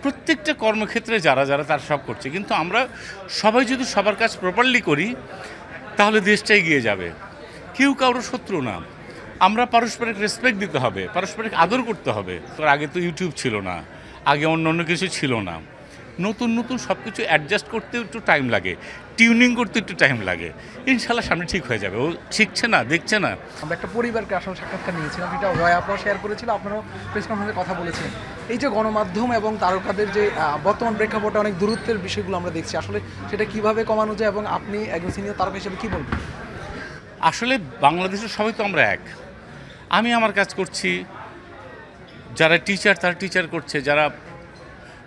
প্রত্যেকটা কর্মক্ষেত্রে যারা যারা তারা সব করছে, কিন্তু আমরা সবাই যদি সবার কাজ প্রপারলি করি তাহলে দেশটা এগিয়ে যাবে। কেউ কারোর শত্রু না। আমরা পারস্পরিক রেসপেক্ট দিতে হবে, পারস্পরিক আদর করতে হবে। আগে তো ইউটিউব ছিল না, আগে অন্য কিছু ছিল না। নতুন নতুন সব কিছু অ্যাডজাস্ট করতে একটু টাইম লাগে, টিউনিং করতে একটু টাইম লাগে। ইনশাল্লাহ সামনে ঠিক হয়ে যাবে। ও শিখছে না, দেখছে না। আমরা একটা পরিবারকে আসলে সাক্ষাৎকার নিয়েছিলাম, যেটা ওয়াই আপনারা শেয়ার করেছিল, আপনারাও প্রেস কনফারেন্সে কথা বলেছেন। এই যে গণমাধ্যম এবং তারকাদের যে বর্তমান প্রেক্ষাপটে অনেক দূরত্বের বিষয়গুলো আমরা দেখছি, আসলে সেটা কিভাবে কমানো যায় এবং আপনি একজন সিনিয়র তারকা হিসেবে কী বলবেন? আসলে বাংলাদেশের সবাই তো আমরা এক। আমি আমার কাজ করছি, যারা টিচার তারা টিচার করছে, যারা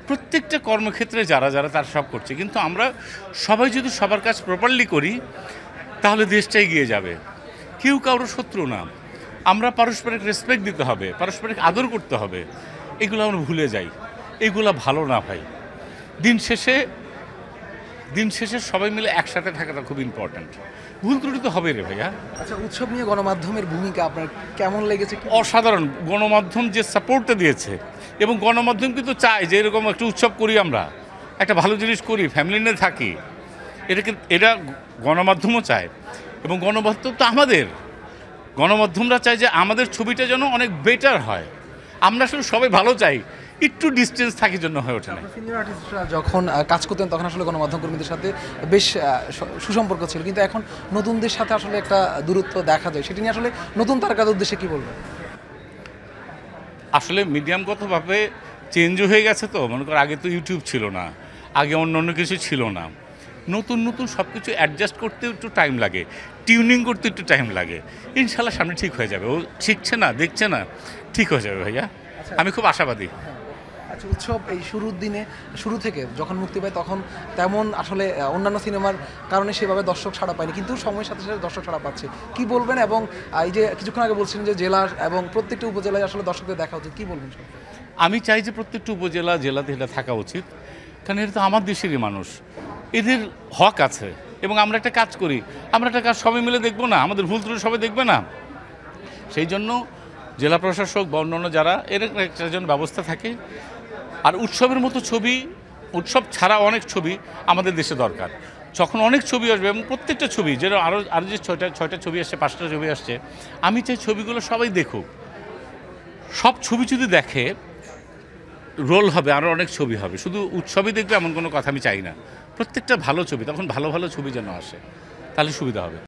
প্রত্যেকটা কর্মক্ষেত্রে যারা যারা তারা সব করছে, কিন্তু আমরা সবাই যদি সবার কাজ প্রপারলি করি তাহলে দেশটা এগিয়ে যাবে। কেউ কারোর শত্রু না। আমরা পারস্পরিক রেসপেক্ট দিতে হবে, পারস্পরিক আদর করতে হবে। এগুলো আমরা ভুলে যাই, এগুলো ভালো না ভাই। দিন শেষে সবাই মিলে একসাথে থাকাটা খুব ইম্পর্ট্যান্ট। ভুল ত্রুটি তো হবে রে ভাইয়া। আচ্ছা, উৎসব নিয়ে গণমাধ্যমের ভূমিকা আপনার কেমন লেগেছে? অসাধারণ। গণমাধ্যম যে সাপোর্টটা দিয়েছে, এবং গণমাধ্যম কিন্তু চায় যে এরকম একটা উৎসব করি, আমরা একটা ভালো জিনিস করি, ফ্যামিলি নিয়ে থাকি। এটা গণমাধ্যমও চায়, এবং গণমাধ্যম তো আমাদের গণমাধ্যমরা চায় যে আমাদের ছবিটা যেন অনেক বেটার হয়। আমরা আসলে সবাই ভালো চাই, একটু ডিস্টেন্স থাকার জন্য হয়ে ওঠে না। সিনিয়র আর্টিস্টরা যখন কাজ করতেন তখন আসলে গণমাধ্যম কর্মীদের সাথে বেশ সুসম্পর্ক ছিল, কিন্তু এখন নতুনদের সাথে আসলে একটা দূরত্ব দেখা যায়। সেটা নিয়ে আসলে নতুন তারকাদের উদ্দেশ্যে কী বলবেন? আসলে মিডিয়ামগতভাবে চেঞ্জও হয়ে গেছে। তো মনে করো আগে তো ইউটিউব ছিল না, আগে অন্য কিছু ছিল না। নতুন নতুন সব কিছু অ্যাডজাস্ট করতে একটু টাইম লাগে, টিউনিং করতে একটু টাইম লাগে। ইনশাল্লাহ সামনে ঠিক হয়ে যাবে। ও শিখছে না, দেখছে না, ঠিক হয়ে যাবে ভাইয়া। আমি খুব আশাবাদী। আচ্ছা, উৎসব এই শুরু থেকে যখন মুক্তি পায় তখন তেমন আসলে অন্যান্য সিনেমার কারণে সেভাবে দর্শক সাড়া পায়নি, কিন্তু সময়ের সাথে সাথে দর্শক সাড়া পাচ্ছে। কি বলবেন? এবং এই যে কিছুক্ষণ আগে বলছিলেন যে জেলার এবং প্রত্যেকটা উপজেলায় আসলে দর্শকদের দেখা উচিত, কি বলবেন? আমি চাই যে প্রত্যেকটা জেলাতে এটা থাকা উচিত, কারণ এটা তো আমার দেশেরই মানুষ, এদের হক আছে। এবং আমরা একটা কাজ করি, আমরা একটা কাজ সবাই মিলে দেখবো না? আমাদের ভুল ত্রুটি সবাই দেখবে না? সেই জন্য জেলা প্রশাসক বা অন্যান্য যারা এর একটা যেন ব্যবস্থা থাকে। আর উৎসবের মতো ছবি, উৎসব ছাড়া অনেক ছবি আমাদের দেশে দরকার। যখন অনেক ছবি আসবে, এবং প্রত্যেকটা ছবি যেন আরও যে ছয়টা ছবি আসছে, 5টা ছবি আসছে, আমি চাই ছবিগুলো সবাই দেখুক। সব ছবি যদি দেখে রোল হবে, আরও অনেক ছবি হবে। শুধু উৎসবই দেখবে এমন কোনো কথা আমি চাই না। প্রত্যেকটা ভালো ছবি, তখন ভালো ভালো ছবি যেন আসে, তাহলে সুবিধা হবে।